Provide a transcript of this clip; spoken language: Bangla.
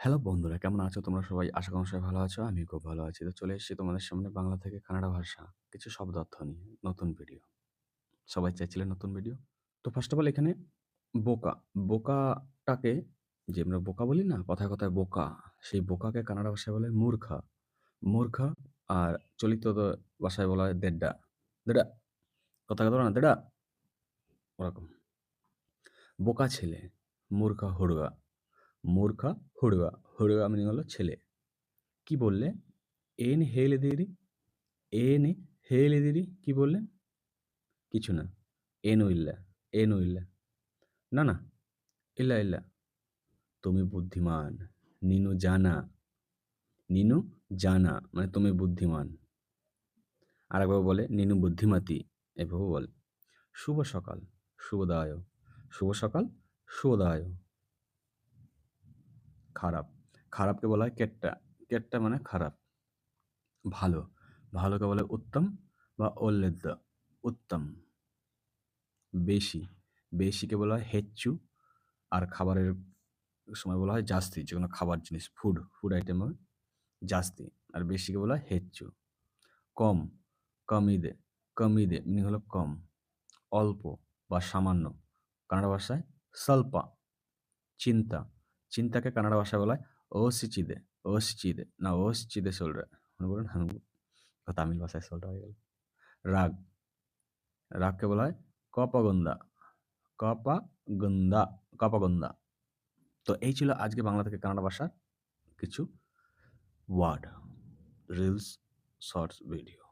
হ্যালো বন্ধুরা, কেমন আছো তোমরা সবাই? আশা করি সবাই ভালো আছো। আমিও খুব ভালো আছি। তো চলে এসেছি তোমাদের সামনে বাংলা থেকে কানাডা ভাষা কিছু শব্দার্থ নিয়ে নতুন ভিডিও। সবাই চাইছিলেন নতুন ভিডিও। তো ফার্স্ট অফ অল এখানে বোকা, বোকাটাকে যে আমরা বোকা বলি না? কথায়, কথায় বোকা। সেই বোকাকে কানাডা ভাষায় বলে মূর্খা। মূর্খা আর চলিত ভাষায় বলা হয় দেড্ডা। দেডা, কথায়, কথা বলে না দেডা? ওরকম। বোকা ছেলে, মূর্খা হুড়গা। মূর্খা হুড়গা। হুড়গা মিনিং হলো ছেলে। কি বললে? "ಏನ್ ಹೇಳಿದಿರಿ? ಏನ್ ಹೇಳಿದಿರಿ?" কি বললেন? কিছু না। ಏನೂ ಇಲ್ಲ, ಏನೂ ಇಲ್ಲ। না, না। ಇಲ್ಲ, ಇಲ್ಲ। তুমি বুদ্ধিমান। নিনু জানা। নিনু জানা মানে তুমি বুদ্ধিমান। আরেকভাবে বলে নিনু বুদ্ধিমতী এভাবেও বলে। শুভ সকাল, শুভোদয়। শুভ সকাল, শুভোদয়। খারাপ, খারাপকে বলা হয় কেট্টা। কেট্টা মানে খারাপ। ভালো, ভালোকে বলে উত্তম বা ಒಳ್ಳೆದ್ದು, উত্তম। বেশি, বেশিকে বলা হয় ಹೆಚ್ಚು আর খাবারের সময় বলা হয় ಜಾಸ್ತಿ। যেকোনো খাবার জিনিস ফুড আইটেম হবে ಜಾಸ್ತಿ আর বেশিকে বলা হয় ಹೆಚ್ಚು। কম, কম কম মিনিং হলো কম। অল্প বা সামান্য কানাডা ভাষায় ಸ್ವಲ್ಪ। চিন্তা, চিন্তাকে কানাডা ভাষায় বলা হয় ಯೋಚಿಸಿದೆ, ಯೋಚಿಸಿದೆ না ಯೋಚಿಸಿದೆ சொல்றேன் মনে করুন তামিল ভাষায় சொல்றা হয়ে গেল। রাগ, রাগকে বলা হয় কপগন্দা, কপাগন্দা, কপাগন্দা। তো এই ছিল আজকে বাংলা থেকে কানাডা ভাষার কিছু ওয়ার্ড, রিলস, শর্টস ভিডিও।